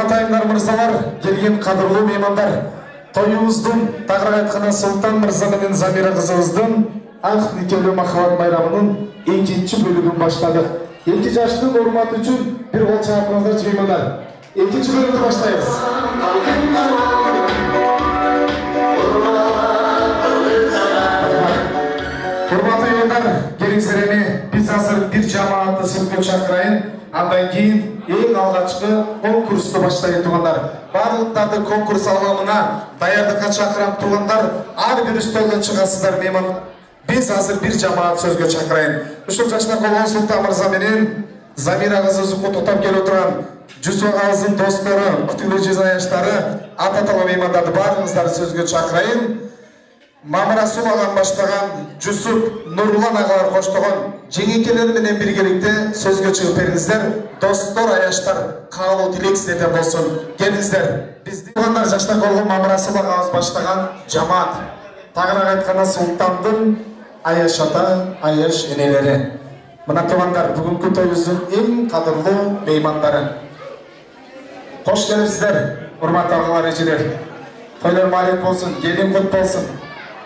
Урматайымдар мырзалар, келген қадірлі меймандар, тойымыздың тағырақ айтқаны Сұлтан мырза менен Замира қызымыздың ақ некелі махаббат байрамының екінші бөлігін баштадық. 2 жаштың урматы үшін бір қол шапқыңыздар меймандар. Екінші бөлімді баштаймыз. Урматы меймандар, келіңіздеріне біз азыр бір жамаатты сөзге шақырайын. Андан кейін ең алғашқы конкурсты баштайын туғандар. Барлықтарды конкурс алымына даярдыққа шақырам туғандар. Ар бір үстелден шығасыздар мейман. Біз азыр бір жамаат сөзге шақырайын. Үшіл жашына қолған Сұлтан мырза менен Замира қызымызды құттықтап келіп отырған Жүсіп ағамыздың достары, күтілі жезаяштары, ата-тала меймандарды барыңыздарды сөзге шақырайын. Мамырасу ағам баштаған Жүсіп Нұрлан ағалар қоштаған жеңекелер менен біргелікте сөзге шығып беріңіздер. Достар, аяштар, қалу тілексіздерден болсын. Келіңіздер. Бізде туғандар жашта қолғы Мамырасу ағамыз баштаған жамаат. Тағырақ айтқанда Сұлтандың аяш ата, аяш енелері. Мына туғандар бүгінгі тойымыздың ең қадірлі меймандары. Қош келіпсіздер, урматты ағалар, ежелер. Тойлар малек болсын, келген құт болсын.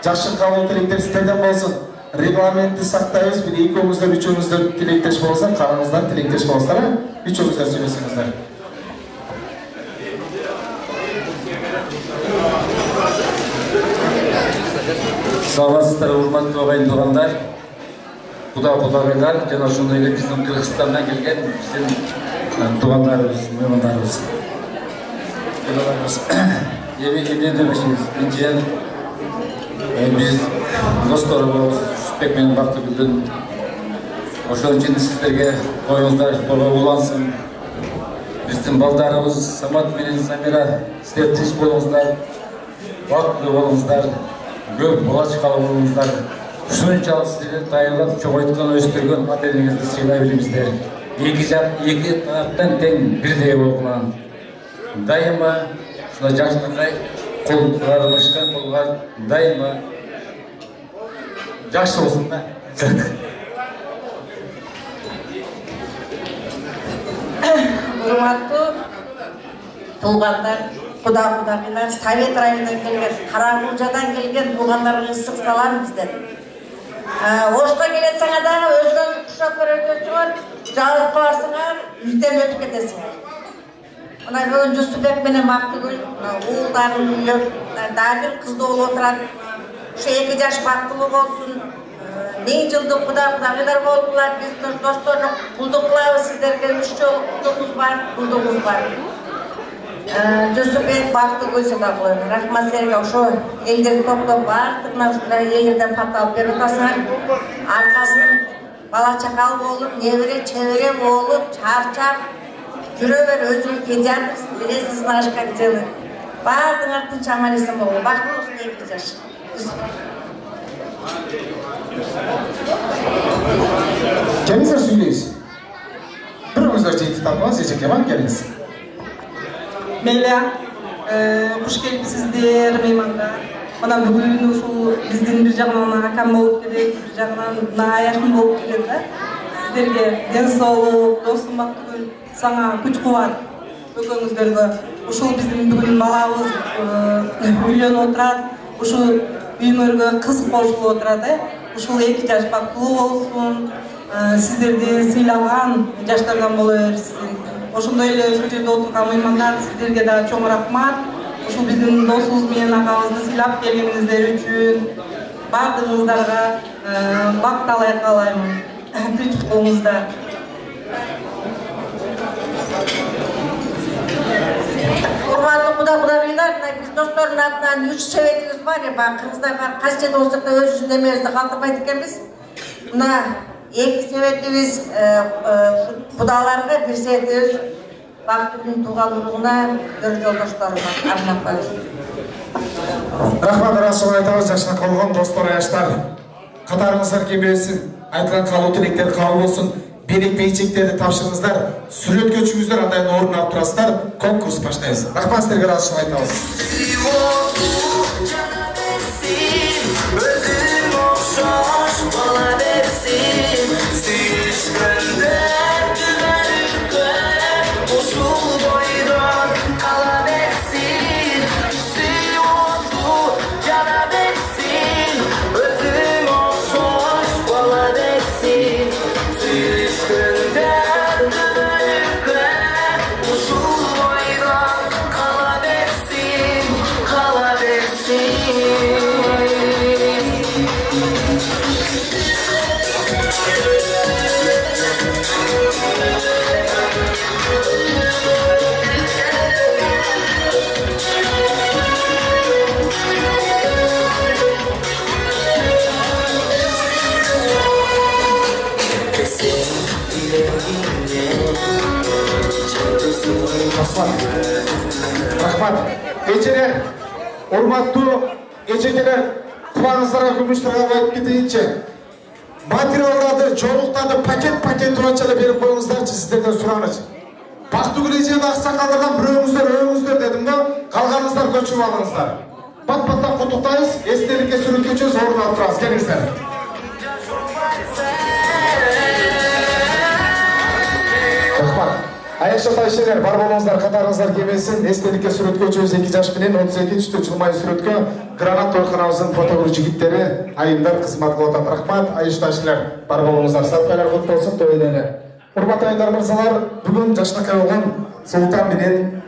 Жақшы қалу тілектер сіздерден болсын. Регламентті сақтайыз, бір екеуіңіздер, үшеуіңіздер тілектеш болыңыздар, қараңыздар тілектеш болыңыздар, үшеуіңіздер сөйлесіңіздер. Саламатсыздар, урматтуу ағайын туғандар, құда-құдағайлар, жана ошондой эле биздин Кыргызстандан келген биздин туғандарыбыз, меймандарыбыз. Эмне демешиңиз, биринчиден биз досторубуз Жүсүпбек менен Бактыгүлдүн ошон үчүн сиздерге коюңуздар боло улансын. Биздин балдарыбыз Самат менен Замира, сиздер тынч болуңуздар, бактылуу болуңуздар, көп бала чыккан болуңуздар. Ушунчалык сиздерди даярдап чоңойткон өстүргөн ата энеңизди сыйлай билиңиздер. Эки тараптан тең бирдей болгула. Дайыма ушундай жакшылыкка колдары башка болгон дайыма жакшы болсун да. Урматтуу туугандар, куда-кудагыйлар, Совет районунан келген, Каракулжадан келген туугандарга ысык салам бизден. Ошко келесиңер дагы өзгөнү кушап көрөтөсүңөр, жалып каласыңар, үздөн өтүп кетесиңер. Мына бүгүн Жүсүпбек менен Бактыгүл уулдарын үйлөп, дагы бир кыз болуп отурат. Ушу 2 жаш бактылуу болсун. 1000 жылдык куда-кудагыйлар болдулар. Биз досторду кулдук кылабыз сиздерге. 3 жол кулдугубуз бар, кулдугубуз бар. Жүсүпбек, Бактыгүл сыйлап коюңар. Рахмат силерге. Ошо элдерди топтоп бардыгына ушундай элдерден пат алып берип атасыңар. Аркасын бала чакал болуп, небере чебере болуп, чарчап жүрө бер, өзүң педиатрсың, билесиз нашка делы. Бардыңар тынч аман эсен болгула. Бактылуусун 2 жаш. Келіңіздер сөйлейсіз. Біріңіздер жейті тапыңыз, ежеке бар, келіңіз. Мейлі, құш келіпсіздер, меймандар. Мына бүгін ушул биздин бир жагынан акам болуп келет, бир жагынан аяшым болуп келет да. Сиздерге ден соолук, досум Бактыгүл, саңа күч кубат. Экөөңүздөргө ушул биздин бүгүн балабыз үйлөнүп отурат, ушул үйүңөргө кыз кошулуп отурат, ушул 2 жаш бактылуу болсун, сиздерди сыйлаган жаштардан боло берсин. Ошондой эле ушул жерде отурган меймандар, сиздерге да чоң рахмат. Ушул биздин досубуз менен агабызды сыйлап келгениңиздер үчүн бардыгыңыздарга бакталай каалаймын. Тынч болуңуздар. Урматтуу куда-кудагыйлар, биз достордун атынан 3 себетибиз бар. Кыргыздар бар, кайсы жерде болсок да өзүбүздүн эмебизди калтырбайт экенбиз. Мына 2 себетибиз кудаларга, бир себетибиз Бактыгүлдүн туугандыгына, өр жолдошторуна арнап коебуз. Рахмат расул айтабыз, жашына колгон достор, аяштар. Катарыңыздар кебесин, айтылган калуу тилектер кабыл болсун. Берек бейчектерди тапшырыңыздар, сүрөт көчүңүздөр, андай орун алып турасыздар, конкурс баштайбыз. Рахмат сиздерге расул айтабыз. Рахмат. Эжелер, урматтуу эжекелер, кубаңыздарга күмүштөргө айтып кетейинчи. Материалдарды, жолуктарды пакет урачала берип коюңуздарчы, сиздерден суранычы. Бактыгүл эже аксакалдардан бирөөңүздөр дедим да, калганыңыздар көчүп алыңыздар. Пат-паттан куттуктайбыз, эстеликке сүрүткүчүбүз орун алып турабыз. Келиңиздер. Рахмат. Аяшат айшелер, бар болуңуздар, катарыңыздар кебесин. Эстеликке сүрөткөчүбүз 2 жаш менен 32-чү жылмай сүрөткө Гранат тойканабыздын фотограф жигиттери айымдар кызмат кылып атат. Рахмат. Аяшат айшелер, бар болуңуздар. Саткайлар кут болсун, той эле. Урматтуу айымдар, мырзалар, бүгүн жашнакай болгон Султан менен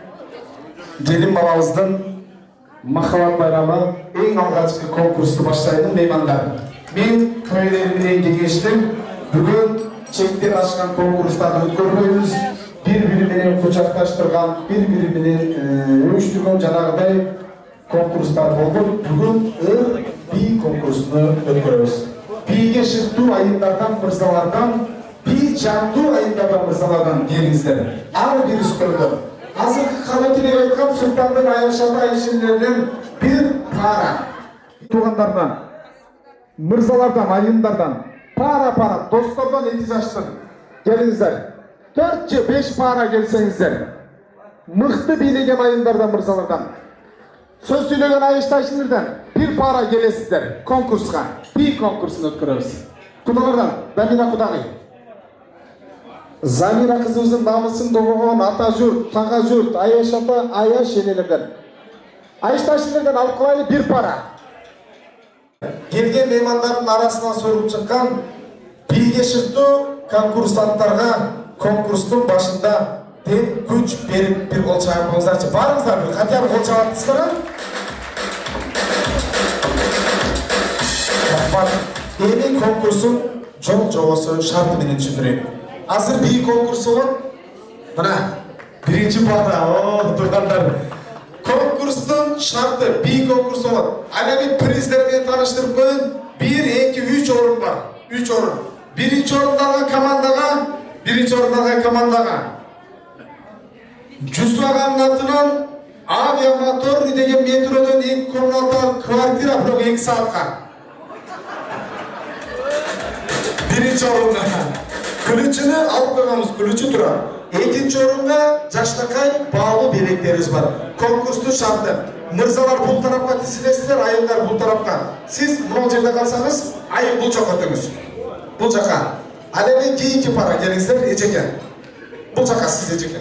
келин балабыздын Махаббат байрамы эң алгачкы конкурсту баштайдын меймандары. Мен той эл менен кеңештим. Бүгүн чектен ашкан конкурстарды өткөрбөйбүз. Бири-бири менен кучакташтырган, бири-бири менен өңүштүргөн жанагыдай конкурстар болуп, бүгүн би конкурсуну өткөрөбүз. Биге шыктуу айымдардан, мырзалардан, би жандуу айымдардан, мырзалардан келиңиздер. Ар бир үстөлдө азыркы кабатилеп айткан Султандын Аяшат айшелеринен бир пара туугандардан, мырзалардан, айымдардан, пара достордон 2 жаштын келиңиздер. 4 же 5 пара келсеңиздер. Мыкты бийлеген айымдардан, мырзалардан, сөз сүйлөгөн Аяшат айшелерден бир пара келесиздер конкурска. Би конкурсун өткөрөбүз. Кудалардан Дамина кудагый. Замира кызыбыздын намысын добогон ата журт, тага журт, Аяшата айшелерден. Аяшат айшелерден алып калайлы бир пара. Келген меймандардын арасынан соруп чыккан биге шыктуу конкурсанттарга конкурстун башында тең күч берип бир кол чаап коюңуздарчы. Барыңыздар, хотя бы кол чаапсыздар. Рахмат. Эми конкурстун жол жобосу шарты менен түшүндүрөйм. Азыр би конкурсу болот. Мына биринчи бата, тургандар. Конкурстун шарты би конкурсу болот. Ал эми приздер менен тааныштырып коеюн. 1, 2, 3 орун бар. 3 орун. Биринчи орундагы командага Жүсүп агамдын атынан авиамотор деген метродон 2 комнаталык квартира бирок 2 саатка. Биринчи орунга күлүчүнү алып койгонбуз, күлүчү турат. Экинчи орунга жашнакай баалуу белектерибиз бар. Конкурстун шарты: мырзалар бул тарапка тизилесиздер, айымдар бул тарапка. Сиз мына жерде калсаңыз, айым бул жака өтүңүз. Бул жака. Ал эми кийинки пара келиңиздер, эжеке. Бул жака сиз эжеке.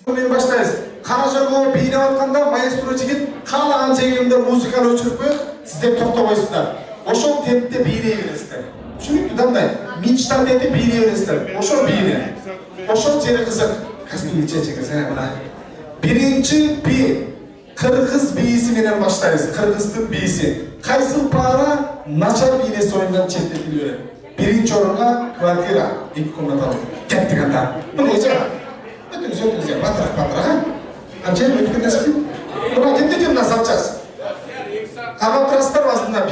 Мен баштайбыз. Кара жорго бийнеп атканда маэстро жигит каалаган жегимде музыканы өчүрүп коет, сиздер токтобойсуздар. Ошол темпте бийней бересиздер. Түшүнүктүү дандай. Мечтаны этип бийней бересиздер. Ошол бийне. Ошол жери кызык. Каспий чечеке сен мына. Биринчи би кыргыз бийси менен баштайбыз. Кыргыздын бийси. Кайсыл пара начар бийнеси оюндан четтетилип берет. Биринчи орунга квартира 2 комнаталык. Кеттик анда. Мына эже. Өтүңүз, батырақ. Анча өтүп кетесизби? Мына кеттик мына салчас. Кармап турасыздар басында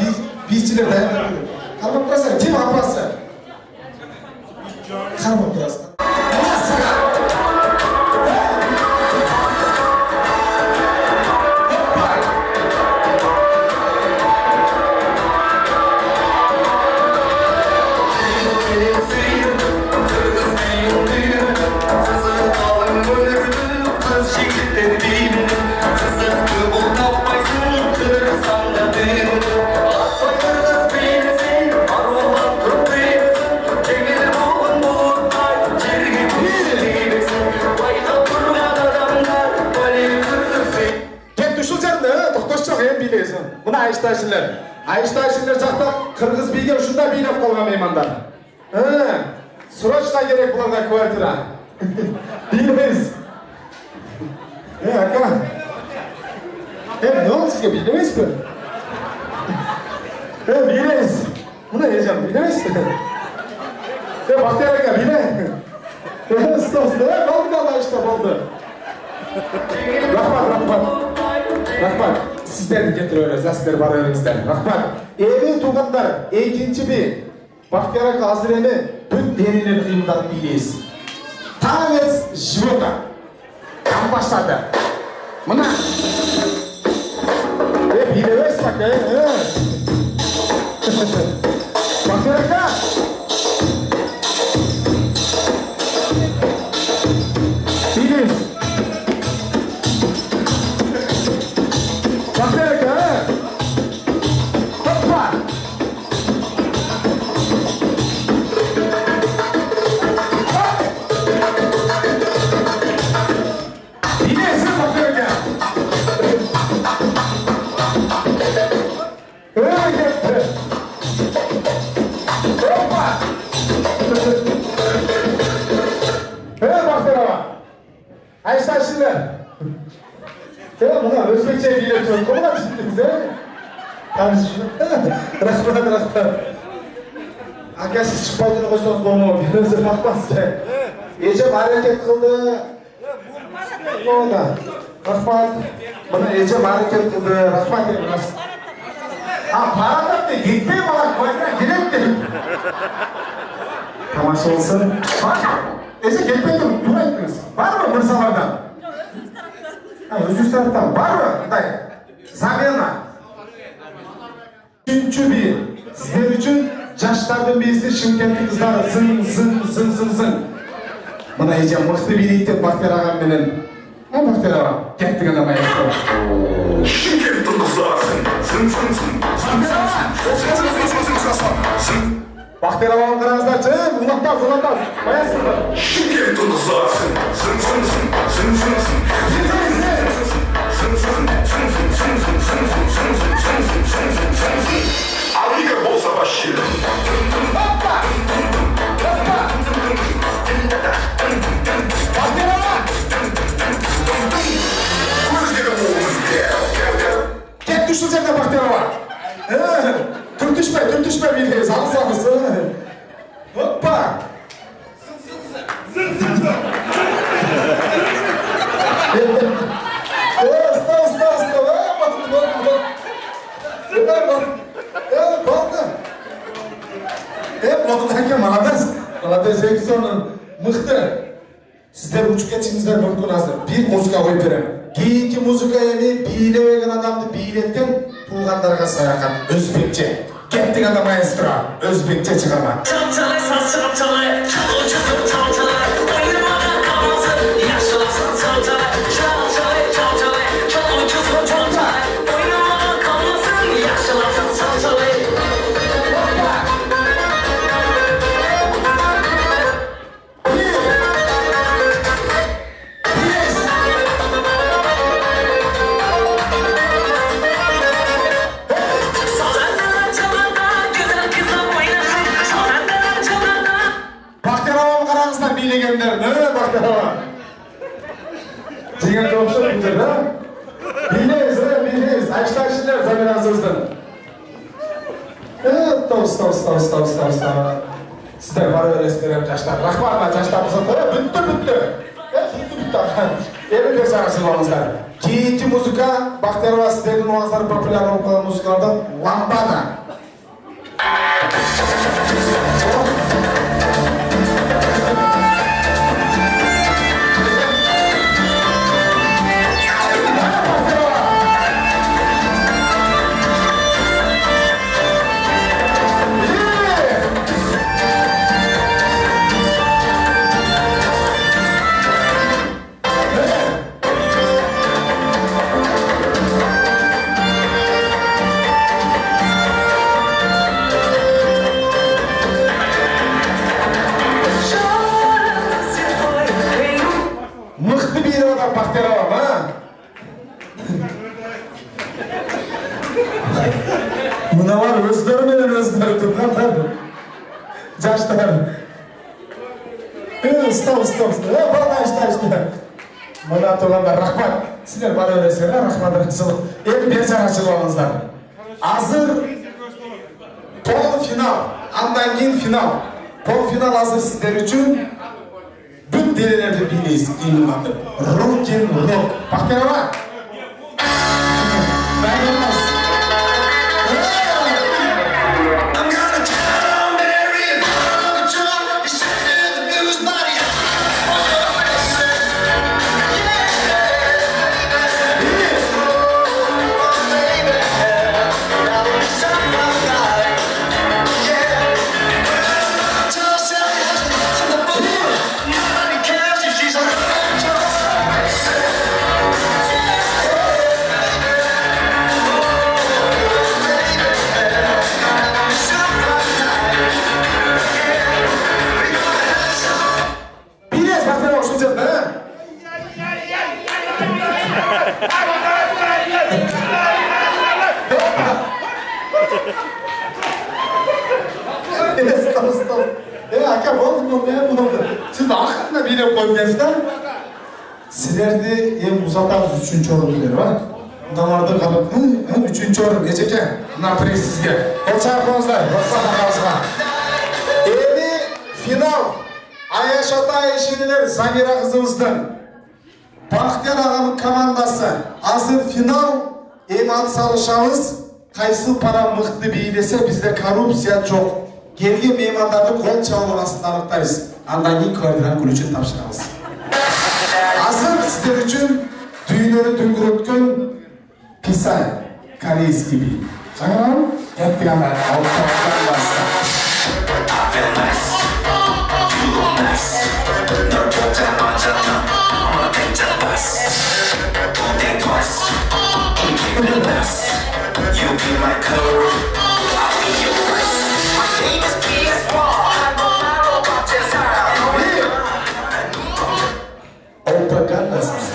бийчилер даярдап келет. Кармап турасыздар, ким апасы? Кармап турасыздар. Мына Аяшат айшелер жакта кыргыз бийге ушундай бийлеп калган меймандар. Срочно керек буларга квартира. Билбейбиз. Ака. Не болду сизге, билбейсизби? Билебиз. Мына эжем, билебейсизби? Бактияр ака, биле. Стоп, болду иште болду. Рахмат. Сиздерди кетире бересиз, сиздер бара бериңиздер. Рахмат. Эми туугандар, экинчи би. Бактияр ака азыр эми бүт денени кыймылдатып бийлейбиз. Танец живота. Bak başladı. Mına. Bilemeyiz bak Bak Erika. Bilir. Bak Erika. Hoppa. Bilirsin bak Erika. Öyle gitti. Hoppa. Bak Erika. Ayşe şimdi. Sen buna Özbekçe biliyorsun. Komuna çıktın sen. Tanışın. Rahmat. Aka siz çıkmaydığını koysanız olmuyor. Birinize bakmazsa. Ecem hareket kıldı. Ne oldu? Rahmat. Bana Ecem hareket kıldı. Rahmat ediniz. Ha para da de gitmeyin bana. Koyuna girelim. Tamaşa olsun. Bak. Ece gitmedim. Buna gittiniz. Var mı Mırsalardan? Özür taraftan var mı? Zamena. Üçüncü bir. Sizler için yaşlardan birisi Şimkentli kızlar zın. Buna Ece mıhtı bir eğitim Bahtiyar ağam benim. Ne Bahtiyar ağam? Kettik adama yaptım. Şimkentli kızlar zın. Bahtiyar ağam kırazlar çığın. Ulatmaz. Bayasınlar. Şimkentli kızlar zın. Amerika bolsa başlayalım. Hoppa! Bahtiyar ağam! Ket düşürecek de Bahtiyar ağam. Türtüşme biliriz. Alsanız. Hoppa! Молодец, Ekson'un mıhtı. Sizler uçuk geçinizler mümkün hazır. Bir muzika koyup verem. Keyinki muzika emi biylevegen adamdı biyletken tuğganlarga sayakat. Özbekçe. Kettik adam maestro. Özbekçe çıkarma. Çalçalay, saz çalçalay, çalı çızım çalçalay, oynamana kalmasın, yaşlasın çalçalay, çalçalay, çalı çızım çalçalay, oynamana kalmasın, yaşlasın çalçalay. Bilegenler, ne Bahtiyar ağam? Ciğer topşu bitir ha? Biliriz. Açtaşlar zaten hazırsın. Stop. Sizler var öğretmenim taşlar. Rahmatla taşlar mısın? Bitti. Bitti. Emin de sarasılmamızlar. Keyinci muzika, Bahtiyar ağam sizlerin oğazları popüler olup kalan muzikalardan Lambada. Mıhtı bir adam Bahtiyar ağam ha? Buna var özleri tırnaklar. Caşlar. Stop. Bana işte. Bana tolanlar rahmat. Sizler bana öğretsinler rahmat Resulullah. En beceraçılığınızlar. Hazır. Pol final. Andan keyin final. Pol final hazır sizler için. Bütün delilerde bilmeyiz. Rock and rock. Bahtiyar ağam. Ben olmaz. Yeah! билеп койдуңуз да. Силерди эң узатабыз 3-орунду берип, а? Мыналарды карап, 3-орун эчеке. Мына приз сизге. Кол чакырыңыздар, Рухсат агабызга. Эми финал. Аяш ата ишенелер Замира кызыбыздын Бактияр агамдын командасы. Азыр финал. Эми ат салышабыз. Кайсы пара мыкты бийлесе бизде коррупция жок. Келген меймандарды кол чабып астын аныктайбыз. Андан кийин квартираны күлүчүн тапшырабыз. Азыр сиздер үчүн дүйнөнү дүңгүрөткөн Писай корейский би. Чаңырам? Кепти ана алып тапшырабыз. You be my code, I'll be your first. My name is PS1, I know how about this Опа, гадость.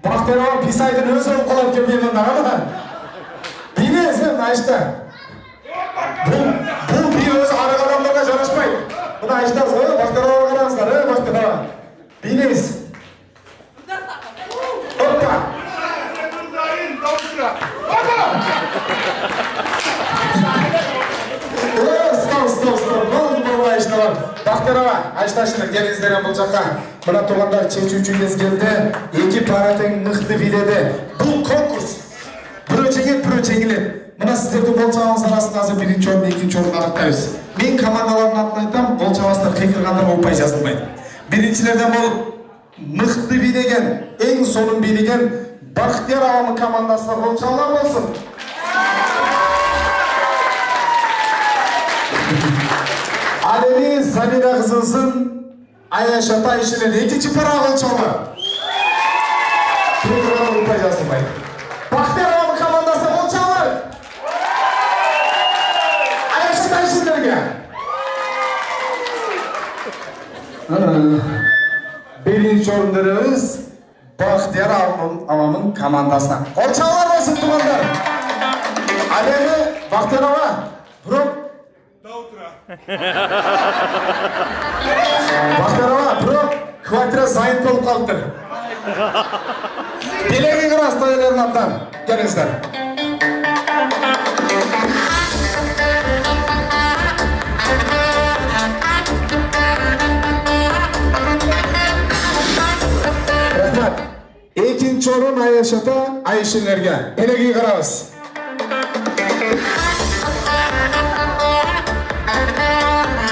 Бактияр Писайдын өзү колап келген мында. Билесиң, Айшта. Бул би өзү ара адамдарга жарашпайт. Мына Айштабыз го, Бактияр караңыздар, Бактияр. Билес. Опа. Стоп. Болду Айшта бар. Бактияр, Айшташына келиңиздер бул жака. Мына туугандар чечүүчү кез келди. Эки пара тең мыкты биледи. Бул конкурс. Бирөө жеңет, бирөө жеңилет. Мына сиздердин кол чабыңыздар арасында азыр 1-орун, 2-орун аныктайбыз. Мен командалардын атын айтам, кол чабасыздар, кыйкыргандар болбой жазылбайт. Биринчилерден болуп мыкты билеген, эң сонун билеген Бактияр агамдын командасына кол чабуулар болсун. Ал эми Замира кызыбыздын Аяш ата ишенен экинчи пара кол чабуулар. Кыйкыргандар болбой жазылбайт. Бактияр агамдын командасына кол чабуулар. Аяш ата ишенерге. Биринчи орундарыбыз Бактияр агамдын командасына. Кол чабуулар болсун туугандар. Ал эми Бактияр ага, бирок Бактияр ага, бирок квартира зайыт болуп калыптыр. Билеги кырас тойлордун атынан. Келиңиздер. Рахмат. Экинчи орун Аяш ата Айшенерге. Элеги карабыз.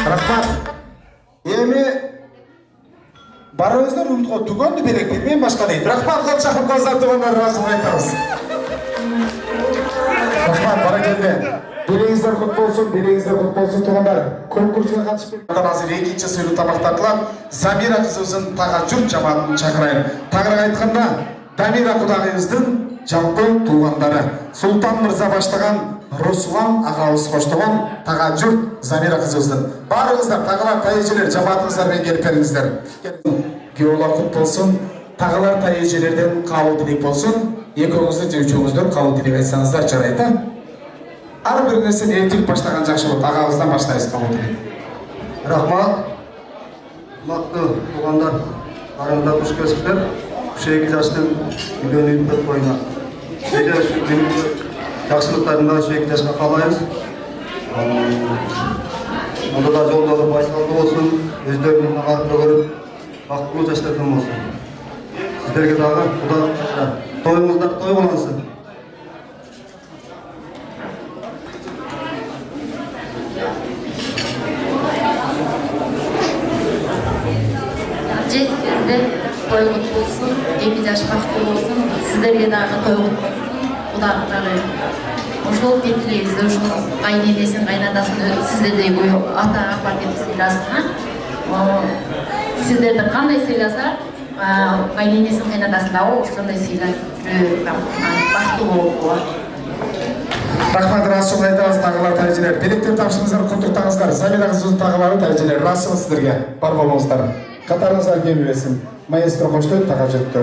Рахмат. Эми барыңыздар умтко түгөндү белек бермейм башка дейт. Рахмат, кол чакырып коюңуздар туугандар, ыраазылык айтабыз. Рахмат, баракелде. Белеңиздер кут болсун туугандар. Конкурска катышып азыр экинчи сыйлуу тамактатылат. Замира кызыбыздын тага журт жамаатын чакырайын. Тагыраак айтканда, Дамира кудагыйыбыздын жалпы туугандары. Султан мырза баштаган Руслан агабыз коштогон тага журт Замира кызыбыздын. Баарыңыздар тагылар тайэжелер жамаатыңыздар менен келип бериңиздер. Күйөөлөр кут болсун. Тагылар тайэжелерден кабыл тилек болсун. Экөөңүздүн же үчөөңүздөр кабыл тилек айтсаңыздар жарайт, а? Ар бир нерсени эртип баштаган жакшы болот. Агабыздан баштайбыз кабыл тилек. Рахмат. Урматтуу туугандар, араңыздар куш келипсиздер. 2 жаштын үйлөнүүнү көп койна. Жакшылыктарында 2 жашка каалайбыз. Анда да жолдору байсалдуу болсун, өздөрүнүн агартып көрүп, бактылуу жаштардан болсун. Сиздерге дагы Кудай тоюңуздар той болонсун. Toygut bolsun, 2 жаш бактылуу болсун, сиздерге дагы toygut болсун. Кудагыйдагы ошол кетилебиз, ошол кайненесин, кайнадасын сиздердей ата апа деп сыйласын. Сиздерди кандай сыйласа, кайненесин, кайнадасын дагы ошондой сыйлап бактылуу болот. Рахмат, расшыл айтамыз тағылар тәжелер. Белектер тапшыңыздар, құттықтаңыздар. Замира қызымыздың тағылары тәжелер. Расшыл сіздерге. Бар болыңыздар. Қатарыңыздар келмесін. Маэстро қошты, таға жетті.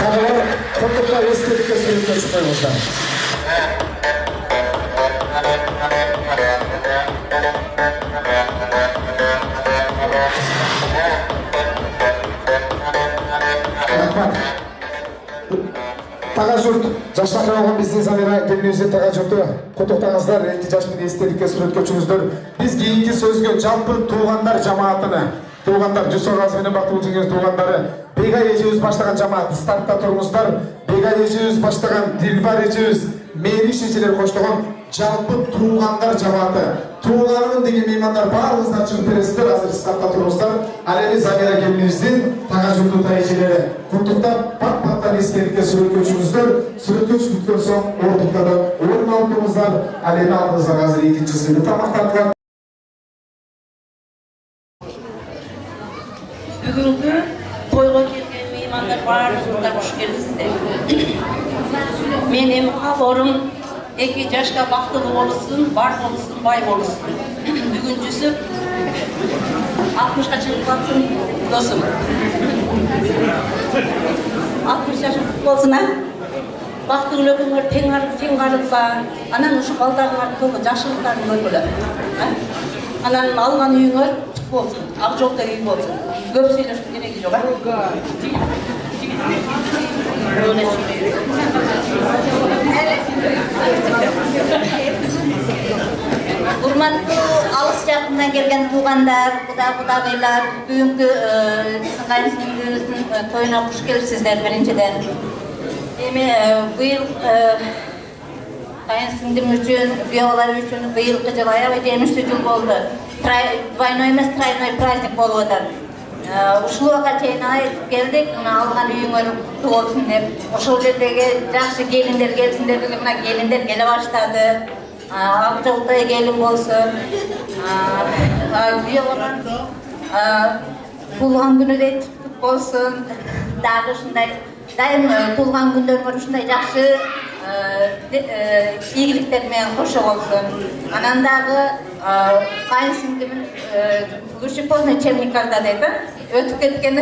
Тағылар, құттықтар естелікке сөйлетке шықпаймыздар. Таға жұрт, жаштақы оған біздің Замира келмеузе таға жұрты құттықтаңыздар, ренті жашпен естелікке суретке чүңіздер. Біз кейінгі сөзге жалпы туғандар жамаатыны, туғандар Жүсіп Ғазменен бақты өтіңіз туғандары, Бегай ежеуіз баштаған жамааты стартта тұрмыздар, Бегай ежеуіз баштаған Дилбар ежеуіз, Мейри шешелер қоштығын жалпы туғандар жамааты. Туғанымын деген меймандар барлығыздар шығып бересіздер, азыр стартта тұрмыздар. Әлемі Замира келмеуізден таға жұрты тайжелері құттықтап, пат-паттан естелікке суретке өшіңіздер, суретке өшкіткен соң ордықтады орын алдыңыздар, әлемі алдыңыздар қазір екінші сүйді тамақтатылар. Бүгінгі тойға келген меймандар барлығыңыздар қош келіпсіздер. Менің қалорым 2 жашқа бақтылы болсын, бар болсын, бай болсын. Бүгін Жүсіп 60-қа шығып қалсын досым. 60 жашың болсын, бақтылы өкіңір тең қарылса, анан ұшы балдарыңар толы жашылықтарын көргілі. Анан алған үйіңір болсын, ақ жолда үй болсын. Көп сөйлесіп керегі жоқ. Урматтуу алыс жакындан келген туугандар, кудагыйлар, бүгүнкү биздин кайынсиңдибиздин тоюна куш келипсиздер биринчиден. Эми быйыл кайынсиңдим үчүн, күйөөбалар үчүн быйылкы жыл аябай жемиштүү жыл болду. Двойной эмес, тройной праздник болуп атат. Ушулга чейин айтып келдик, алган үйүңөр куттуу болсун деп. Ошол жердеги жакшы келиндер келсиндер деп, мына келиндер келе баштады. Ак жолтой келин болсун. Күйөөбалар туулган күнү кут болсун. Дагы ушундай дайым туулган күндөрүңөр ушундай жакшы ийгиликтер менен кошо болсун. Анан дагы кайынсиңдимин күршүк поздно Черниковда дейт, өтүп кеткен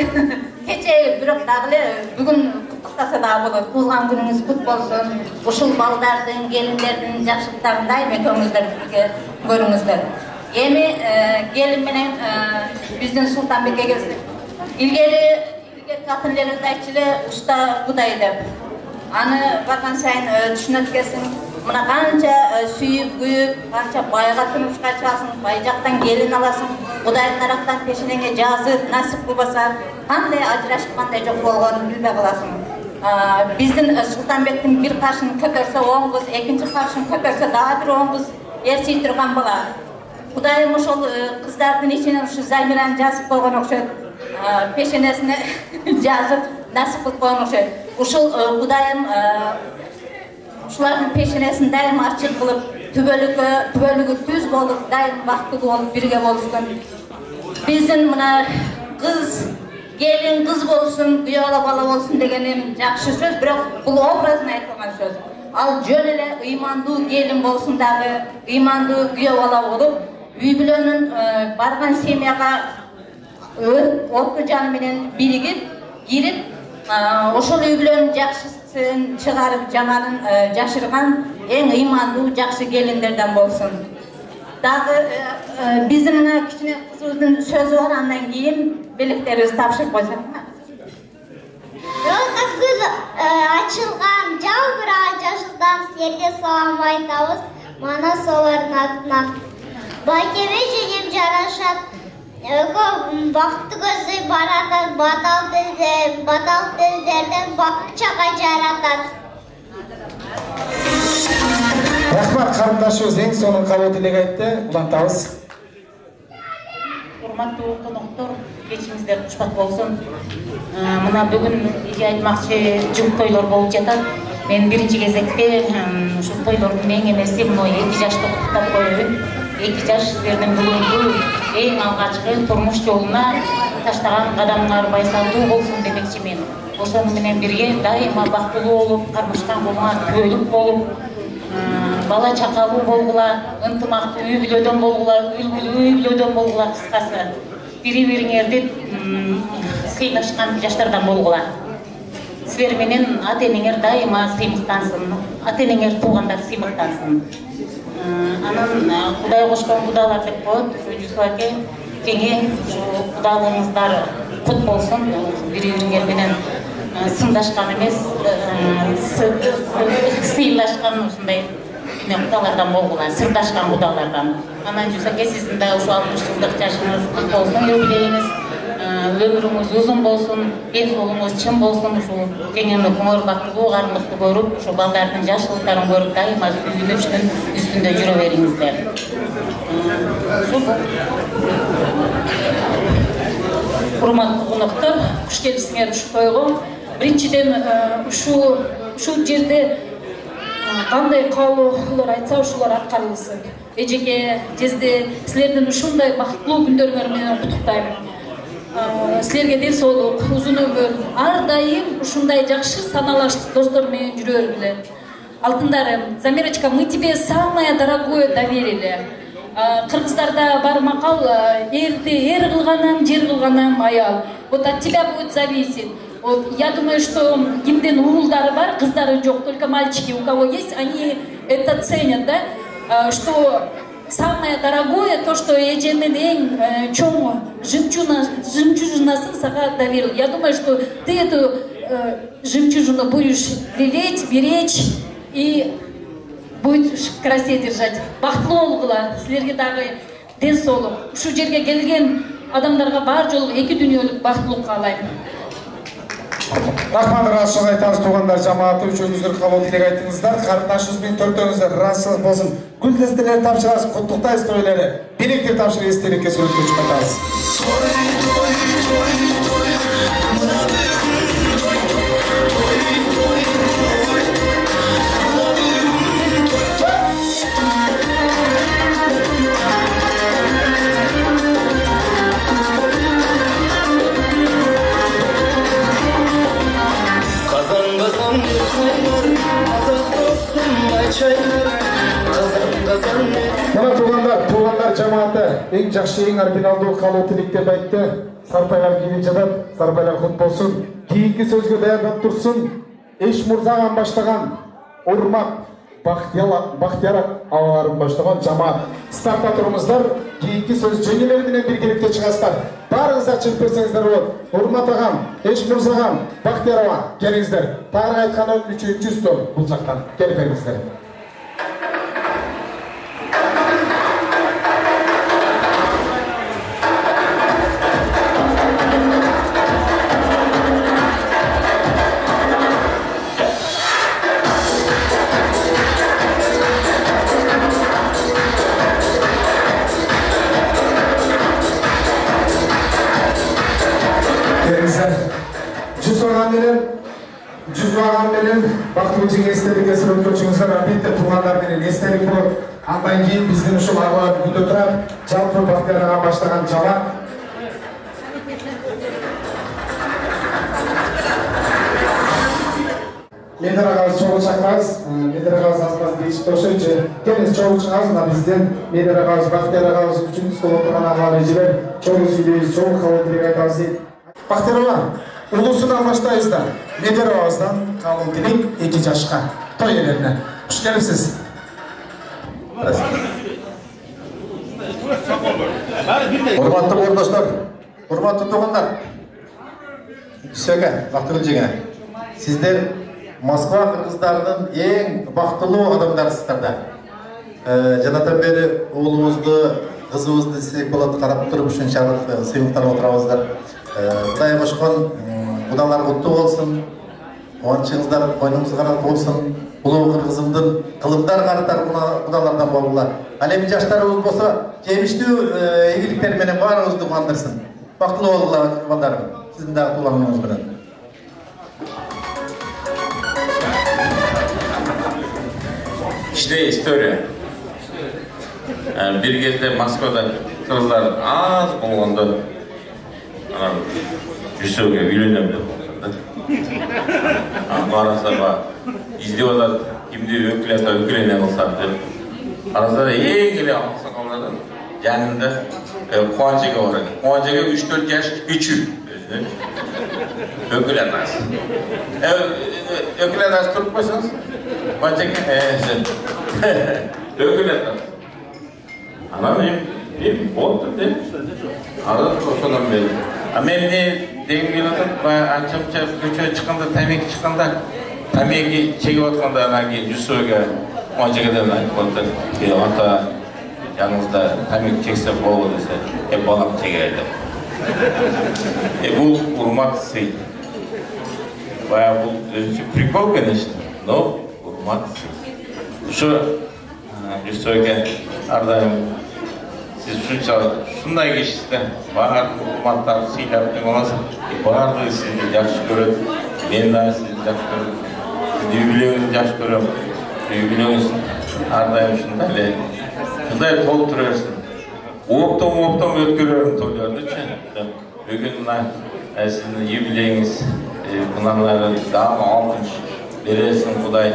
кече бирок дагы эле бүгүн куттуктаса дагы болот. Туулган күнүңүз кут болсун. Ушул балдардын, келиндердин жакшылыктарын дайым экөөңүздөр бирге көрүңүздөр. Эми келин менен биздин Султанбекке келсек. Илгери катын эле айтчу эле уста Кудай деп. Аны барган сайын түшүнөт экенсиң. Мына канча сүйүп, күйүп, канча байга турмушка чыгасың, бай жактан келин аласың, Кудайдын тарактан пешенеңе жазып, насип кылбаса, кандай ажырашып, кандай жок болгонун билбей каласың. Биздин Султанбектин бир кашын көтөрсө 10 кыз, экинчи кашын көтөрсө дагы бир 10 кыз ээрчий турган бала. Кудайым ошол кыздардын ичинен ушу Замираны жазып койгон окшойт. Пешенесине жазып, насип кылып койгон окшойт. Ушул Кудайым ушулардын пешенесин дайым ачык кылып, түбөлүгү түз болуп, дайым бактылуу болуп бирге болсун. Биздин мына кыз, келин кыз болсун, күйөө бала болсун дегеним жакшы сөз, бирок бул образын айтылган сөз. Ал жөн эле ыймандуу келин болсун дагы, ыймандуу күйөө бала болуп, үй бүлөнүн барган семьяга отту жаны менен биригип, кирип, ошол үй бүлөнүн жакшысын чыгарып, жаманын жашырган эң ыймандуу жакшы келиндерден болсун. Дагы биздин мына кичине кызыбыздын сөзү бар, андан кийин белектерибизди тапшырып койсок. Жолга күз ачылган жалбыраган жашылдан силерге салам айтабыз. Мана солардын атынан байкеме жеңем жарашат. Бакытты көздөй баратат, батал телдерден бакчага жаратат. Рахмат, карындашыбыз эң сонун кабыл тилек айтты. Улантабыз. Урматтуу коноктор, кечиңиздер кучбат болсун. Мына бүгүн айтмакчы жыл тойлор болуп жатат. Мен биринчи кезекте ушул тойлордун эң эмеси мына 2 жашты куттуктап коеюн. 2 жаш силердин бүгүнкү эң алгачкы турмуш жолуна таштаган кадамыңар байсалдуу болсун демекчи мен. Ошону менен бирге дайыма бактылуу болуп, кармашкан колуңар күбөлүк болуп, бала чакалуу болгула, ынтымактуу үй бүлөдөн болгула, үлгүлүү үй бүлөдөн болгула, кыскасы бири-бириңерди сыйлашкан жаштардан болгула. Силер менен ата-энеңер дайыма сыймыктансын, ата-энеңер туугандар сыймыктансын. Анан Кудай кошкон кудалар деп коет, Жусуп аке, кеңе кудалыгыңыздар кут болсун, бири-бириңер менен сындашкан эмес, сыйлашкан ушундай кудалардан болгула, сырдашкан кудалардан. Анан Жусуп аке, сиздин да ушу 60 жылдык жашыңыз кут болсун, юбилейиңиз, өмүрүңүз узун болсун, ден соолугуңуз чың болсун, ушул кеңемни көңүл бактылуу, карындыкты көрүп, ушу балдардын жакшылыктарын көрүп, дайыма сүзүнүштүн үстүндө жүрө бериңиздер. Урматтуу коноктор, куш келипсиңер ушул тойго. Биринчиден ушул жерде кандай каалоолор айтса ушулар аткарылсын. Эжеке, жезде силердин ушундай бактылуу күндөрүңөр менен куттуктайм. Силерге ден соолук, узун өмүр, ар дайым ушундай жакшы саналаш достор менен жүрө бергиле. Алтындарым, Замирочка, мы тебе самое дорогое доверили. Кыргыздарда бар макал, эр кылганам, жер кылганам аял. Вот от тебя будет зависеть. Вот я думаю, что кимдин уулдары бар, кыздары жок, только мальчики, у кого есть, они это ценят, да, что самое дорогое, то, что эжемин эң чоң жемчужинасын сага доверил. Я думаю, что ты эту жемчужину будешь лелеять, беречь и будешь в красе держать. Бактылуу болгула, силерге дагы ден соолук. Ушул жерге келген адамдарга бар жолу 2 дүйнөлүк бактылык каалайм. Рахмат, расчылык айтабыз туугандар жамааты, үчөөңүздөр кабыл тилек айттыңыздар. Карындаштарыбыз менен төртөөңүздөр расчылык болсун. Гүлдестелер тапшырабыз, куттуктайбыз тойлору. Бириктер тапшырып эстеликке сүрөткө чыкканбыз. Мына туугандар жамааты эң жакшы, эң оригиналдуу каалоо тилектеп айтты. Сарбайлар келип жатат, сарбайлар кут болсун. Кийинки сөзгө даярдап турсун. Эш Мурзаган баштаган урмак Бактияр агаларын баштаган жамаат. Стартта турмуздар. Кийинки сөз жеңелер менен биргеликте чыгасыздар. Баарыңыздар чыгып берсеңиздер болот. Урмат агам, Эш Мурзаган, Бактияр ага, келиңиздер. Тагы айтканы 300 стол бул жактан келип бериңиздер. Жүзбаган менен бактылуу жеңестеликке сүрөткөнчүңүздөр албетте туугандар менен эстелик болот. Андан кийин биздин ушул агалар күтүп турат. Жалпы Бактияр ага баштаган жамаат. Медер агабыз чогуу чакырабыз. Медер агабыз азбаз дейишип ошойчу. Келиңиз чогуу чыгабыз, мына биздин Медер агабыз, Бактияр агабыз үчүнчү столго отурган агалар эжелер чогуу сүйлөйбүз, чогуу кабыл тилек айтабыз дейт. Бактияр ага, улусунан баштайбыз да. Медер агабыздан кабыл тилек 2 жашка той элерине. Куш келипсиз. Урматтуу ордоштор, урматтуу туугандар. Сөке, бактылуу жеңе. Сиздер Москва кыргыздарынын эң бактылуу адамдарсыздар да. Жанатан бери уулубузду, кызыбызды десек болот карап туруп ушунчалык сыйлыктар отурабыздар. Кудай кошкон кудалар куттуу болсун. Кубанычыңыздар койнуңузга карап болсун. Улуу кыргызымдын кылымдар каратар кудалардан болгула. Ал эми жаштарыбыз болсо жемиштүү ийгиликтер менен баарыбызды кубандырсын. Бактылуу болгула балдарым. Сиздин дагы туулган күнүңүз менен. кичине история. Бир кезде Москвада кыздар аз болгондо анан Жүсөөгө үйлөнөм деп болду. Барасаба издеп атат, кимди өкүлене кылсам деп. Арасында эң эле аксакалдардан жанында Кубанчеге бар экен. Кубанчеге 3-4 жаш күчү. Өкүл атасы. Өкүл атасы туруп койсоңуз, Кубанчеге өкүл атасы. Анан мен болду деп. Анан ошондон бери. Мен эмне дегим келип атат, анча-мынча көчөгө чыкканда, тамеки чыкканда, тамеки чегип атканда анан кийин Жүсөөгө Кубанчегеден айтып атат, ата жаңыңызда тамеки чексем болобу десе, балам чегей деп. Бул урмат сый. Баягы бул өзүнчө прикол, конечно, но урмат сый. Ошо Жүсөөгө ар дайым сиз ушундай кишисиз, баардык урматтарды сыйлап аласыз, баардыгы сизди жакшы көрөт, мен да сизди жакшы көрөм, сиздин юбилейиңизди жакшы көрөм, юбилейиңиз ар дайым ушундай эле, ушундай толтура берсин. Оптом өткөрөм тойлордучу. Бүгүн мына сиздин юбилейиңиз, мынаны дагы алтынч бересиң Кудай.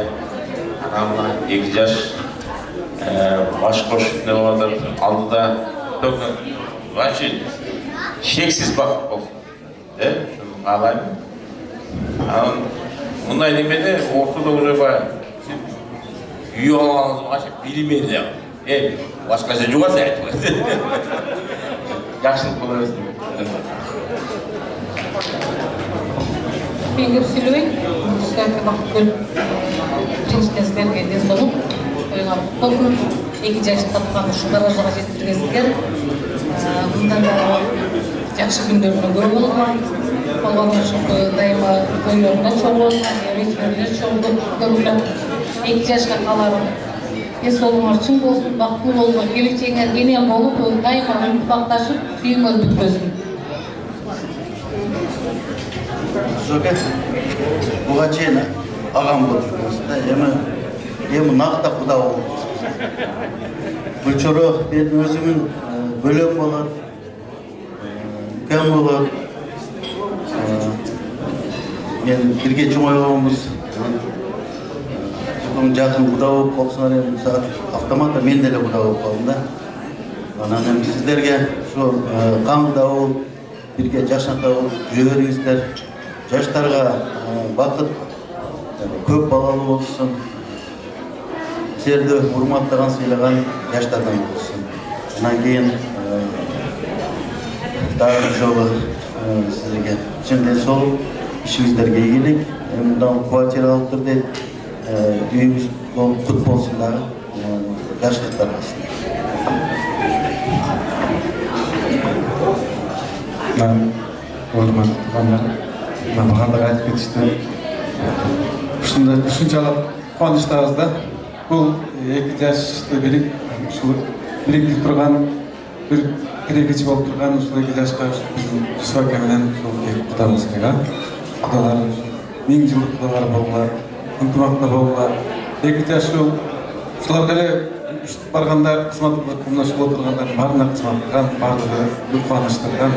Анан 2 жаш баш кошуп деп атат, алдыда только вообще шексиз бакыт болсун. Шуну каалайм. Анан мындай немеде ортодо уже баягы үй алганыңызды качып билмейли жагы. Башкача жугаса айтып коет. Жакшылык боло берсин. Мен көп сүйлөбөйм. Сіздерге бақыт көл. Біріншіден сіздерге денсаулық, тойға құтты болсын. 2 жашты тапқан ұшы даражаға жеткізгенсіздер. Бұндан да жақсы күндердің көп болған. Болған үшін дайыма тойларында чоң болған, ретмерлер чоң болған. 2 жашқа қаларым. Денсаулығыңыз чың болсын, бақытты болсын, келешегіңіз енем болып, дайыма ынтымақташып, сүйіңіз бүтпесін. Жоке, буга чейин агам болуп жүргөнсүз да, эми накта Куда болуп. Гүлчоро мен өзүмүн бөлөм болот, кем болот. Мен бирге чоңойгонбуз. Жакын Куда болуп калсыңар эми автоматта мен деле Куда болуп калдым да. Анан эми сиздерге ушу каңда болуп, бирге жашната болуп жүрө бериңиздер. Жаштарга бакыт, көп балалы болсын, сіздерді урматтаган, сыйлаган жаштардан болсын. Анан кийин дагы жолу сизге чын денсаулык, ишиңиздерге ийгилик, мындан квартира алып тур дейт, үйүңүз кут болсун дагы, жакшылыктар болсун. Урматтуу туугандар, бардыгы айтып кетишти. Ушунчалык кубанычтабыз да. Бул 2 жашты бириктип турган, бир кирегичи болуп турган ушул 2 жашка биздин Жүсүп ака менен кутабыз керек. Кудалар 1000 жылдык кудалар болгула, ынтымакта болгула. 2 жаш ушуларга эле барганда кызмат кылмашып отургандар баарына кызматтан, баардыгы бул кубанычтардан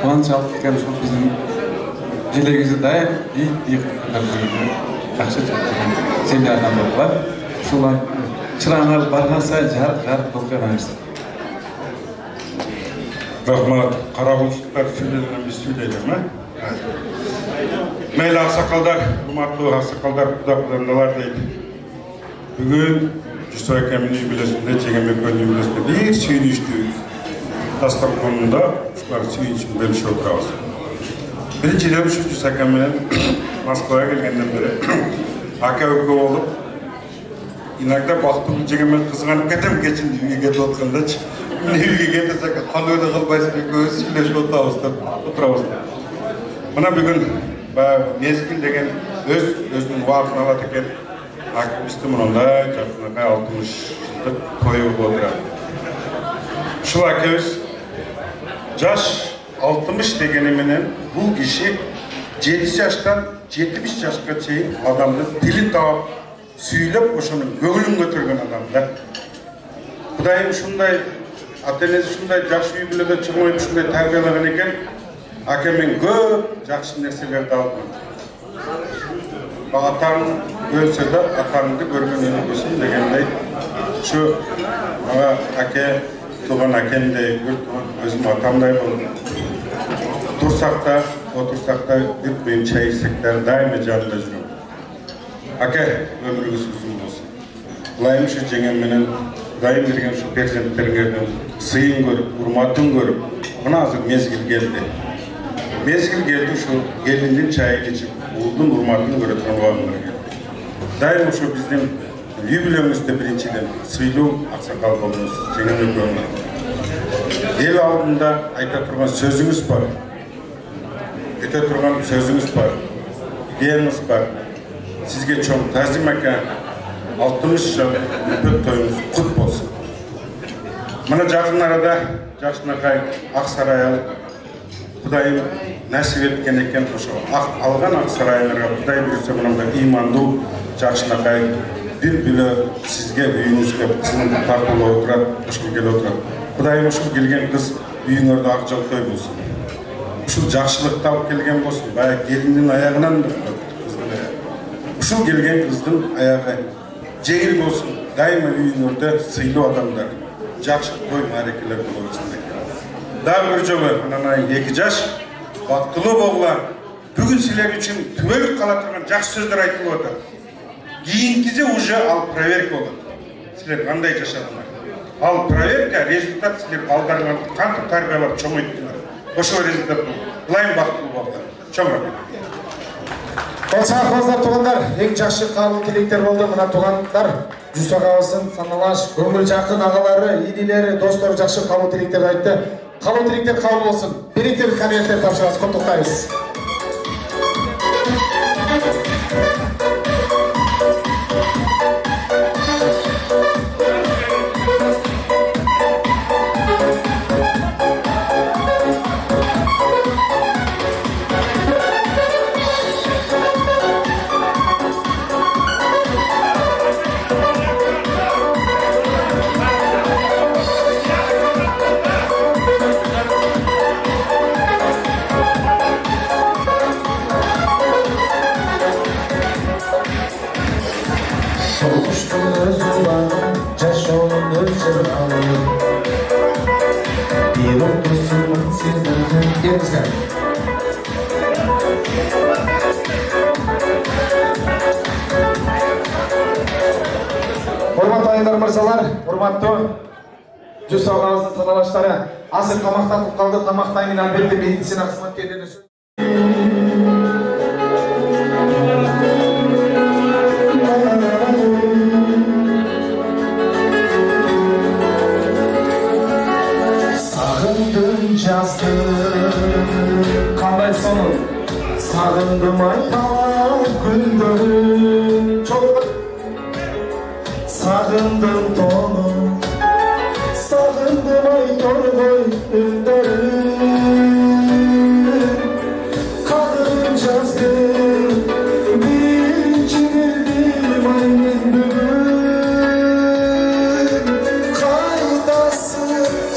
кубанычалык экен. Ушул биздин желегибизде дайым жакшы семьядан болуп, ушулар чыраңар барган сайын жарык болуп беребиз. Рахмат, карагулчуктар сүйлөгөнүн биз сүйлөйлүм, Мейли аксакалдар, урматтуу аксакалдар, куда-кудандалар дейт. Бүгүн Жүсүп акамдын юбилейсинде, Жегенбеккөлдүн юбилейсинде бир сүйүнүчтүү дастарканында ушулар сүйүнүчүн бөлүшүп отурабыз. Биринчиден ушу Жүсүп акам менен Москвага келгенден бери ака экөө болуп, иногда бактым Жегенбек кызганып кетем кечинде үйгө кетип аткандачы. Эмне үйгө кетесек, кандай да кылбайсыз, экөөбүз сүйлөшүп отурабыз. Мына бүгүн мезгил деген өзүнүн убагын алат экен. Акыбызды мындай жакынакай 60 жылдык тою болуп отурат. Ушул акыбыз жаш 60 дегени менен бул киши 7 жаштан 70 жашка чейин адамдын тилин таап süylep oşunun göğülün götürgen adam da. Kudayım şunday, ata-enesi şunday jakşı uy бүлөдө чыгмай şunday tarbiyalagan eken, akemin көп jakşı nerselerdi aldım. Atam ölse de atamды görgen ölüsün degендей, şu ake, tuğan akemdey, özüm atamday boldu. Dursak da, otursak da, ütmeyin çay içsekler daima canında жүрөм. Ake, ömrünüz uzun olsun. Layım şu cengenmenin, dayım bergen şu perzentlergerden sıyın görüp, urmatın görüp, buna azık mezgil geldi. Mezgil geldi şu gelinin çayı geçip, uldun urmatını göre tanıvanlar geldi. Daim şu bizden юбилейimizde birinciden sıyluu aksakal bolunuz, cengenme görünür. El aldığında ayta turgan sözünüz var. Öte turgan sözünüz var. Diyeniz var. Sizge çoğun tazim eken 60 yıl öpöt toyunuz kut bolsun. Mana жақын arada Жақшынакай Ақсарай Kudayım nasip etken eken algan Ақсарайларға Kuday birisi bununda imandu Жақшынакай bir bile sizge üyünüzge kızın tartılı oturar, hoşul gel oturar. Kudayım hoşul gelgen kız üyünörde akjal toy bolsun. Uşul жақшылыкты алып келген болsun. Baya gelinin ayağынан uşul gelgen kыздың аяғы жеңіл болsun. Daima üyünörde sıйlı adamlar. Жақшы той мәрекелер болу için. Daha bir жолы, ananayın 2 жаш, бактылуу болгула. Бүгүн силер үчүн түбөлүк кала турган жакшы сөздөр айтылып атат. Кийинкиде уже ал проверка болот. Силер кандай жашадыңар? Ал проверка, результат силер балдарыңарды кантип тарбиялап чоңойттуңар. Ошол результат болот. Ылайым бактылуу болгула. Чоң рахмат. Колчак тугандар, эң жакшы кабыл тилектер болду. Мына тугандар Жусагабыздын саналаш, көңүл жакын агалары, инилери, достору жакшы кабыл тилектерди айтты. Кабыл тилектер кабыл болсун. Бириктер конверттер тапшырабыз, коттуктайбыз. Урматтуу айдар мырзалар, урматтуу Жусагабыздын саналаштары, азыр камактатып калды, тамактан кийин албетте медицина кызматкерлери жазды кандай сонун сагындым айталам күндөрүн сагындым тону сагындым айторгой үндөрүн кадырын жазды биринчи келдим айнен бүгүн кайдасың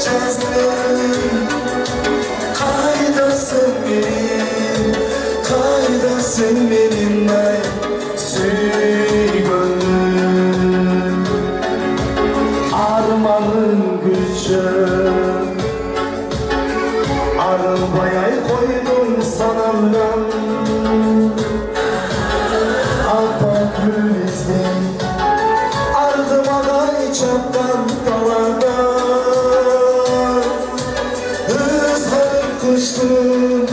жаздым Kaydasın benim ay süygönlüm Armanın gücü Arılbayay koydum sanamdan Alpak gülizdim Ardıma gay çaptan daladan Hızlarım kıştım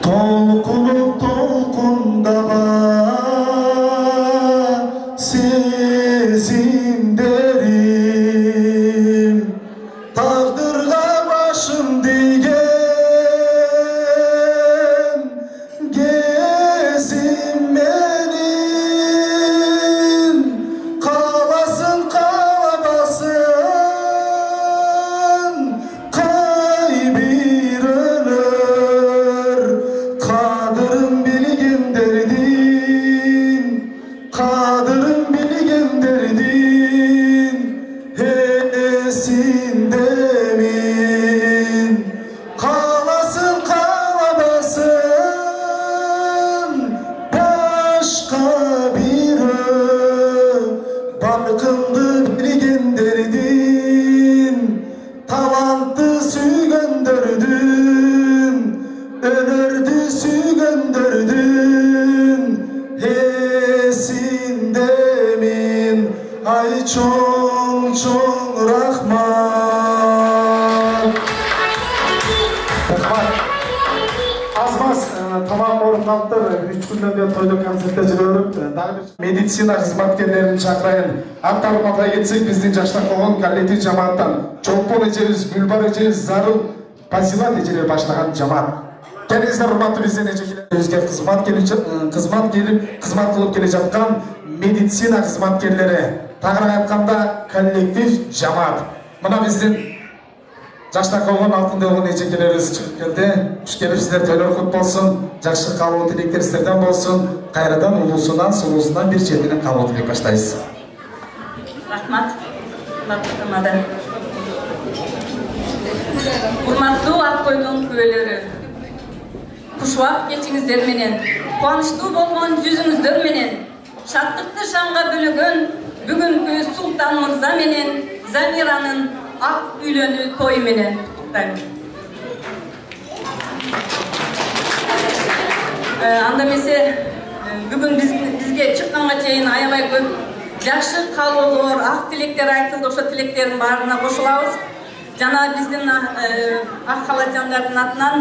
толкунуп толкундама сезимдерим тагдырга башым тийген кезим менин кааласын каалабасын кай бир өнөр кадырын билгендердин эсиндемин кааласын каалабасын башка бирөө баркымды билгендердин талантты сүйгөндөрдүн өнөрдү сүйгөндөрдүн эсиндемин ай чоң рахмат. Аз-маз тамам орындалыптыр. 3 күндөн бери тойдо концертте жүрөбүп, дагы бир медицина кызматкерлерин чакырайын. Аттарын атай кетсек, биздин жаштан калган коллектив жамааттан Чолпон эжебиз, Гүлбар эжебиз, Зарыл, Пазилат эжелер башлаган жамаат. Келиңиздер, урматтуу биздин эжекелер. Өзгө кызмат кылып келе жаткан медицина кызматкерлери, тагыраак айтканда коллектив жамаат. Мына биздин жаштан калган алтын болгон эжекелерибиз чыгып келди. Куш келипсиздер, тойлор кут болсун, жакшы каалоо тилектер сиздерден болсун. Кайрадан улуусунан, сулуусунан бир четинен каалоо тилек баштайбыз. Рахмат. Урматтуу Ак Койдун күбөлөрү. Кушубак кечиңиздер менен, кубанычтуу болгон жүзүңүздөр менен, шаттыкты шаңга бөлөгөн бүгүнкү Султан мырза менен Замиранын ак үйлөнүү той менен куттуктайм. Анда эмесе бүгүн бизге чыкканга чейин аябай көп жакшы каалоолор, ак тилектер айтылды. Ошо тилектердин баарына кошулабыз. Жана биздин ак халатжандардын атынан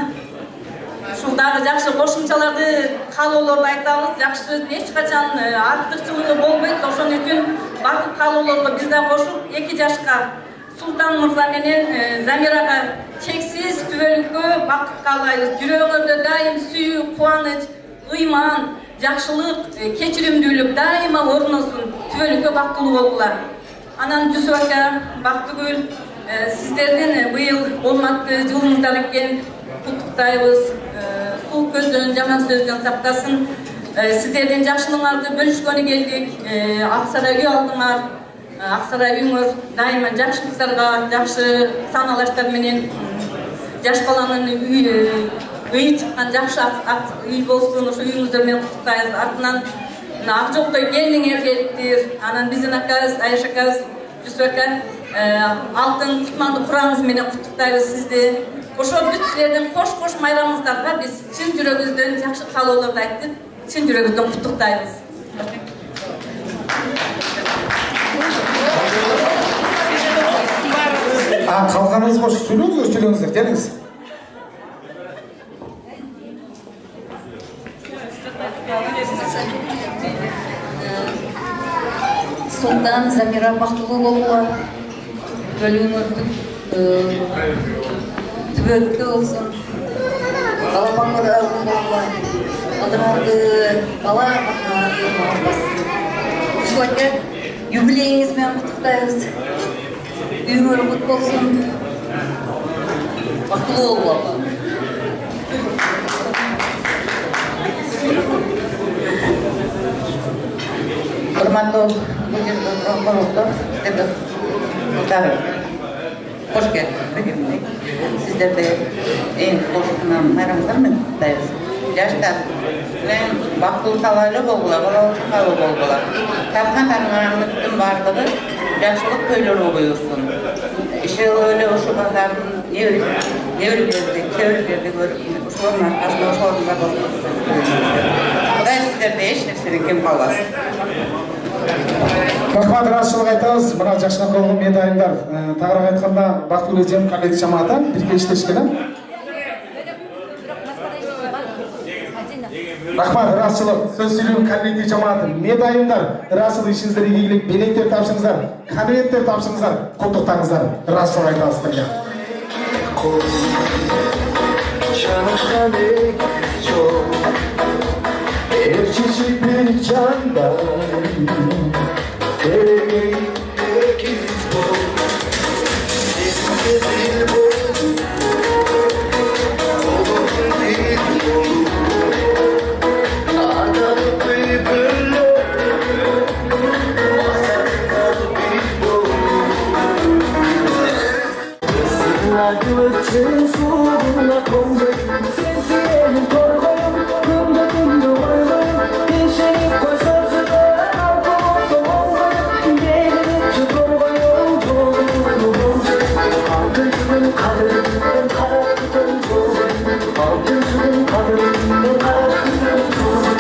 ушул дагы жакшы кошумчаларды, каалоолорду айтабыз. Жакшы эч качан артыкчылыгы болбойт. Ошон үчүн бардык каалоолорго биз да кошуп 2 жашка Султан мырза менен Замирага чексиз түбөлүккө бакыт каалайбыз. Жүрөгүңөрдө дайым сүйүү, кубаныч, ыйман, жакшылык, кечиримдүүлүк дайыма орносун. Түбөлүккө бактылуу болгула. Анан Жүсүп ака, Бактыгүл, сиздердин быйыл урматтуу жылыңыздар экен. Куттуктайбыз. Сул көздөн, жаман сөздөн сактасын. Сиздердин жакшылыгыңарды бөлүшкөнү келдик. Аксарай үй алдыңар. Аксарай үйүңөр дайыма жакшылыктарга, жакшы саналаштар менен жаш баланын үйү чыккан жакшы үй болсун. Ошо үйүңүздөр менен куттуктайбыз. Артынан Акжолтой келиңер келиптир. Анан биздин акабыз, Айыш акабыз, Жүсүп ака алтын кутманды курамыз менен куттуктайбыз сизди. Ошо бүт силердин кош майрамыңыздарга биз чын жүрөгүбүздөн жакшы каалоолорду айтып, чын жүрөгүбүздөн куттуктайбыз. Калганыңыз кош сүйлөңүздөр, келиңиз. Султан Замира бактылуу болгула, бөлүүңөрдүн түбөлүккө болсун, балапанга да болгула, алдыңарда бала ушуларга юбилейиңиз менен куттуктайбыз. Үйүңөр кут болсун, бактылуу болгула. Урматтуу бул жерде турган коноктор, дагы кош келиңиздер. Сиздерди эң коштуган майрамыңыздар менен куттуктайбыз. Жаштар менен бактылуу талайлуу болгула, каалоо болгула. Тапкан таңыңардын баардыгы жакшылык тойлорго буйрсун. Иши эле ушу базардын неберелерди, чеберлерди көрүп, ушулардын аркасында ошолордун баардыгын Кудай сиздерди эч нерседен кем калбасын. Рахмат, ыраазычылык айтабыз. Мына жаштан калган медайымдар, тагыраак айтканда Бактыгүл эжем коллектив жамааты бирге иштешкен. Рахмат, ырасчылык, сөз сүйлөө кабинети жамааты, медайымдар, ырасчылык ишиңиздерге ийгилик, белектер тапшырыңыздар, конверттер тапшырыңыздар, куттуктаңыздар, ырасчылык айтабыз силерге. Erçiçek bir candan Terekiz bu Sesinde dil bu Olur dil bu Adam bülbül Masaklar bir bu Sınla gülçün suğuna kondu Sensiyelim korkuyum Kumda kumda oylayım Değişenip koysasıda Alkım olsun olmayım Gelip çıkır koyum Çoğulum Altın şunun kaderinden Kara tutan çoğulum Altın şunun kaderinden Kara tutan çoğulum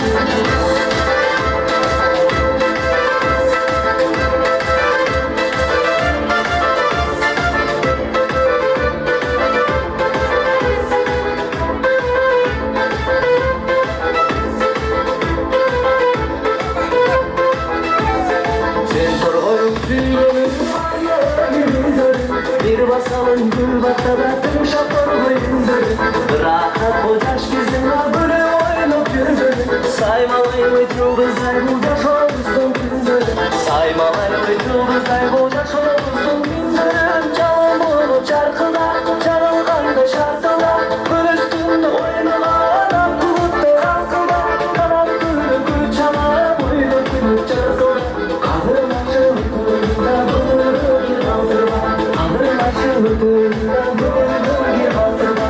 Bir basalım gül baktada tımşak orlayındır Rahat bocaş bizimle böyle oynayıp yürüdür Saymalaylı yıldızlar bocaş olursun gündür Saymalaylı yıldızlar bocaş olursun gündür Canım bunu çarkıda çalınğanda şarkıda Gül üstünde oynanan bulutta kalkıda Kanat gülü çalar boynu gülü çarkıda Kadın aşığında bulurum bir aldırma Kadın aşığında bulurum bir aldırma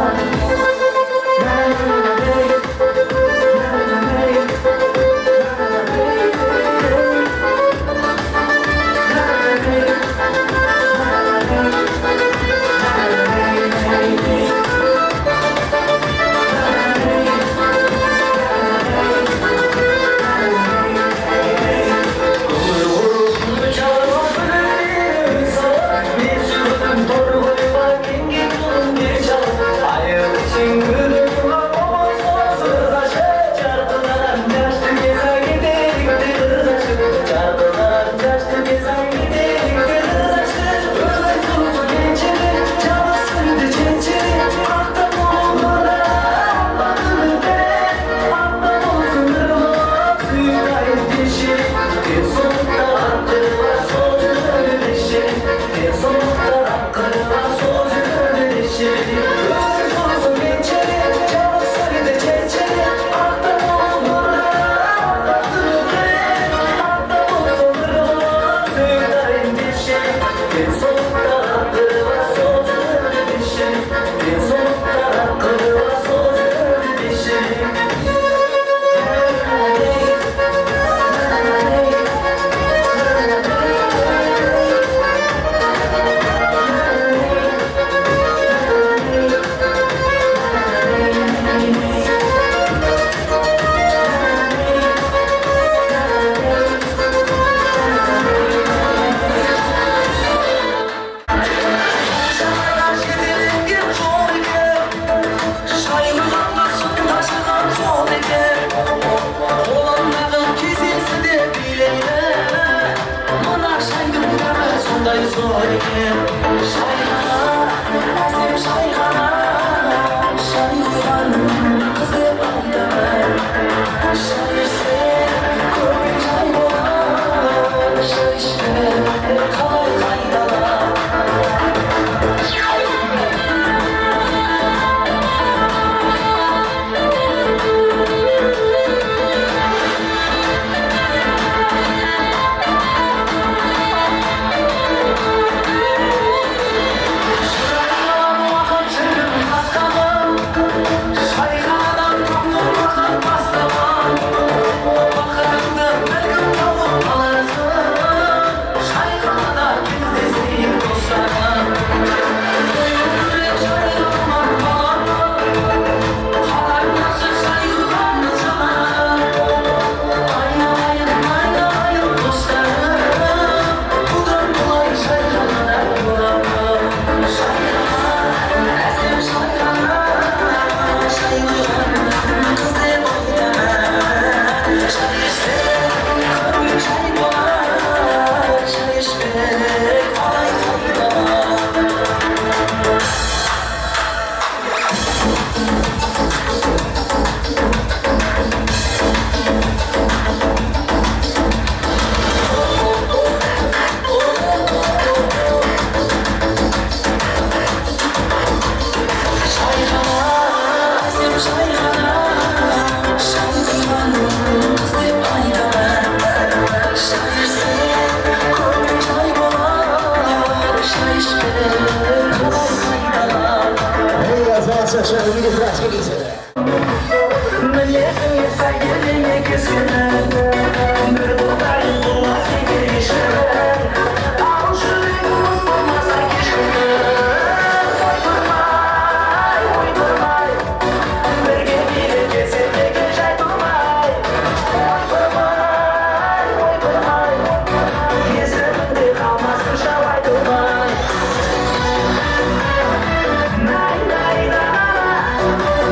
Nay nay na na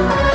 na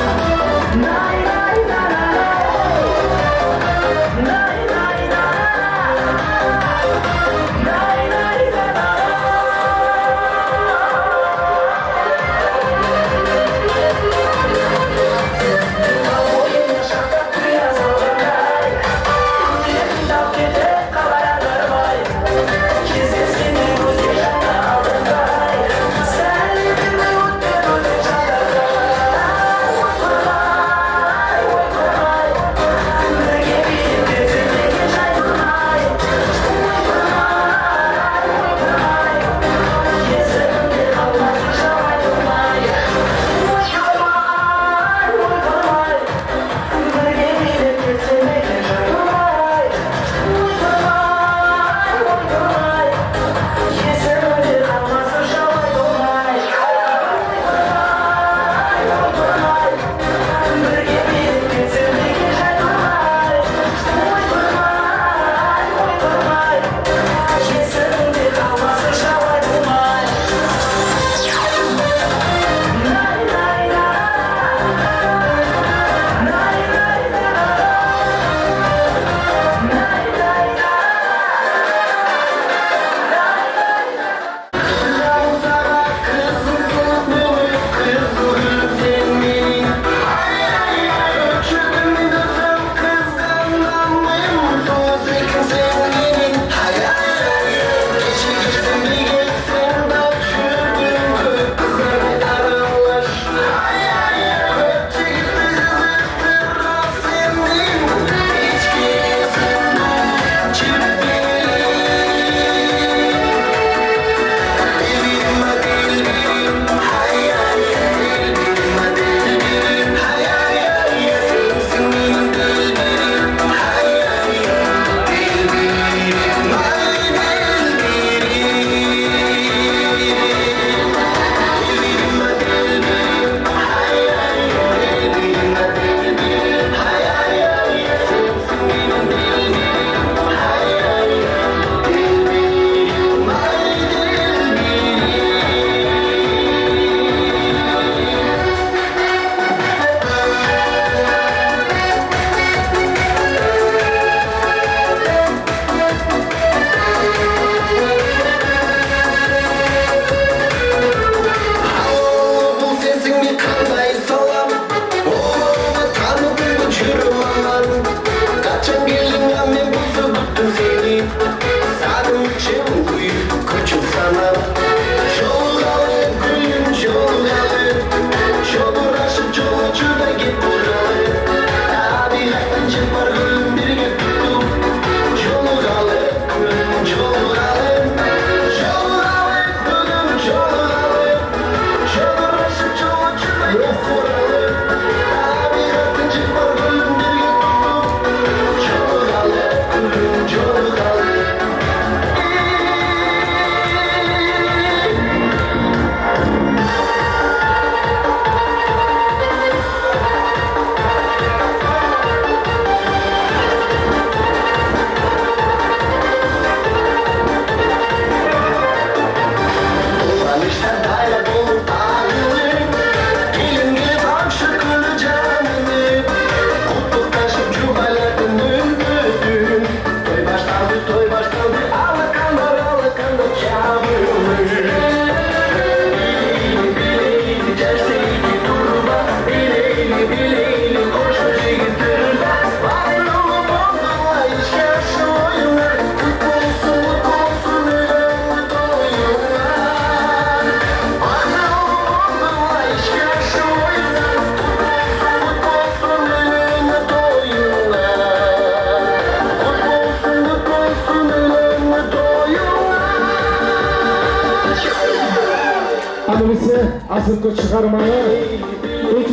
sıkı çıkarmayı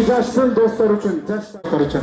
2 yaştın dostlar için, yaşlar için.